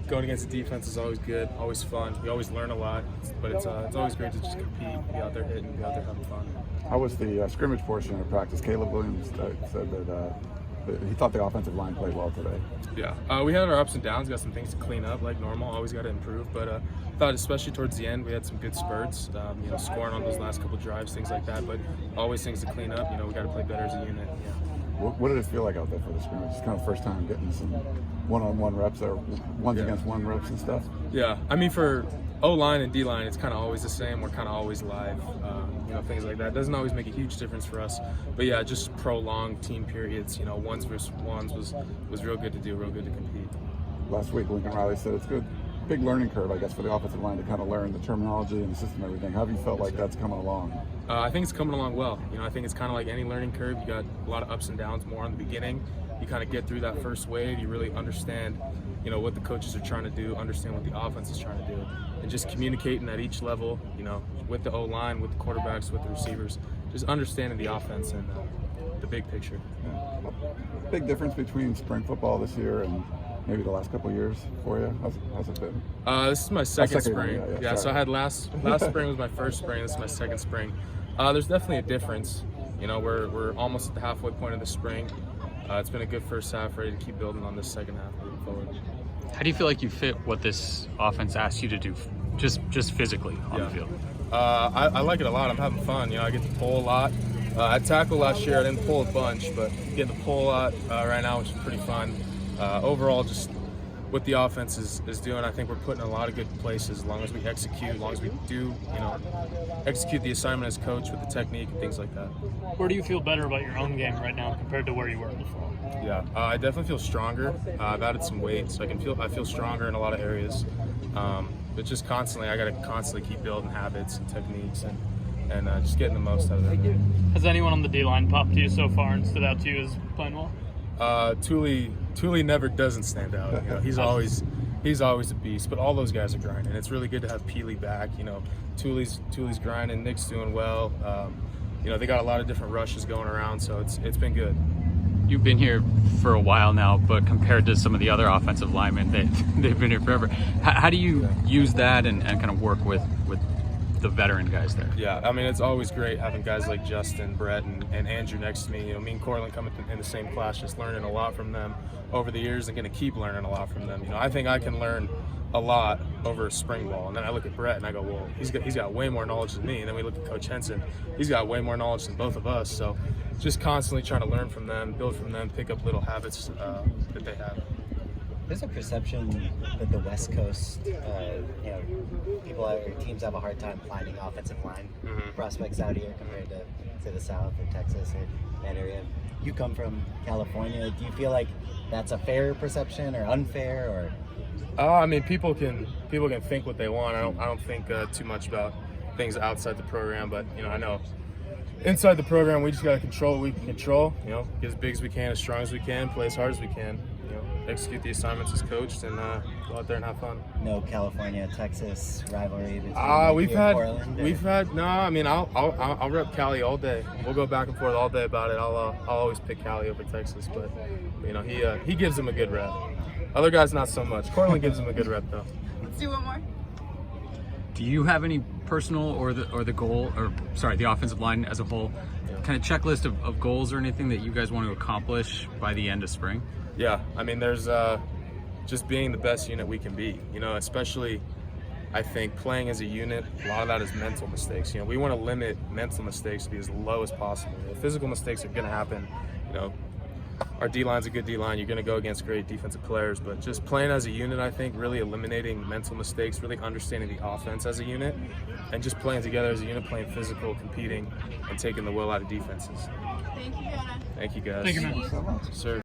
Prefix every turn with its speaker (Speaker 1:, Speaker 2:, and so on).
Speaker 1: going against the defense is always good, always fun. We always learn a lot, but it's always great to just compete, be out there hitting, be out there having fun.
Speaker 2: How was the scrimmage portion of practice? Caleb Williams said that he thought the offensive line played well today.
Speaker 1: Yeah, we had our ups and downs, got some things to clean up like normal, always got to improve, but I thought especially towards the end we had some good spurts, scoring on those last couple drives, things like that, but always things to clean up. We got to play better as a unit. Yeah.
Speaker 2: What did it feel like out there for the scrimmage? It's kind of the first time getting some one-on-one reps or ones against one reps and stuff.
Speaker 1: Yeah, I mean for O-line and D-line, it's kind of always the same. We're kind of always live, things like that. It doesn't always make a huge difference for us. But yeah, just prolonged team periods, ones versus ones was real good to do, real good to compete.
Speaker 2: Last week, Lincoln Riley said it's good. Big learning curve, I guess, for the offensive line to kind of learn the terminology and the system and everything. How have you felt like that's coming along?
Speaker 1: I think it's coming along well. I think it's kind of like any learning curve. You got a lot of ups and downs more on the beginning. You kind of get through that first wave. You really understand, what the coaches are trying to do, understand what the offense is trying to do, and just communicating at each level, with the O-line, with the quarterbacks, with the receivers, just understanding the offense and the big picture.
Speaker 2: Yeah. Big difference between spring football this year and maybe the last couple of years for you? How's it been?
Speaker 1: This is my second spring.
Speaker 2: Yeah,
Speaker 1: so I had last spring was my first spring. This is my second spring. There's definitely a difference. We're almost at the halfway point of the spring. It's been a good first half, ready to keep building on this second half moving forward.
Speaker 3: How do you feel like you fit what this offense asks you to do, just physically on the field?
Speaker 1: I like it a lot. I'm having fun. I get to pull a lot. I tackled last year. I didn't pull a bunch, but getting to pull a lot right now, which is pretty fun. Overall, just what the offense is doing, I think we're putting in a lot of good places as long as we execute, as long as we do, execute the assignment as coach with the technique and things like that.
Speaker 4: Where do you feel better about your own game right now compared to where you were in the fall?
Speaker 1: Yeah, I definitely feel stronger. I've added some weight, so I feel stronger in a lot of areas. But just constantly, I got to constantly keep building habits and techniques and just getting the most out of it.
Speaker 4: Has anyone on the D-line popped to you so far and stood out to you as playing well?
Speaker 1: Thule never doesn't stand out. He's always a beast. But all those guys are grinding. It's really good to have Peely back. Thule's grinding. Nick's doing well. They got a lot of different rushes going around, so it's been good.
Speaker 3: You've been here for a while now, but compared to some of the other offensive linemen, they've been here forever. How do you use that and kind of work with the veteran guys there?
Speaker 1: Yeah, I mean, it's always great having guys like Justin, Brett, and Andrew next to me. Me and Cortland come in the same class, just learning a lot from them over the years and going to keep learning a lot from them. I think I can learn a lot over spring ball. And then I look at Brett and I go, well, he's got way more knowledge than me. And then we look at Coach Henson. He's got way more knowledge than both of us. So just constantly trying to learn from them, build from them, pick up little habits that they have.
Speaker 5: There's a perception that the West Coast, teams have a hard time finding offensive line prospects out here compared to the South or Texas or that area. You come from California. Do you feel like that's a fair perception or unfair or?
Speaker 1: I mean, people can think what they want. I don't think too much about things outside the program, but I know inside the program we just got to control what we can control. Get as big as we can, as strong as we can, play as hard as we can. Execute the assignments as coached and go out there and have fun.
Speaker 5: No California-Texas rivalry between
Speaker 1: we've had. No, I mean I'll rep Cali all day. We'll go back and forth all day about it. I'll always pick Cali over Texas, but he gives them a good rep. Other guys not so much. Cortland gives them a good rep though.
Speaker 6: Let's do one more.
Speaker 3: Do you have any personal or the offensive line as a whole, kind of checklist of goals or anything that you guys want to accomplish by the end of spring?
Speaker 1: Yeah, I mean, there's just being the best unit we can be, especially I think playing as a unit, a lot of that is mental mistakes. We want to limit mental mistakes to be as low as possible. Physical mistakes are going to happen. Our D-line's a good D-line. You're going to go against great defensive players, but just playing as a unit, I think, really eliminating mental mistakes, really understanding the offense as a unit, and just playing together as a unit, playing physical, competing, and taking the will out of defenses.
Speaker 6: Thank you, Jonah.
Speaker 1: Thank you, guys.
Speaker 4: Thank you, man.
Speaker 2: Thank you so much.
Speaker 1: Sir.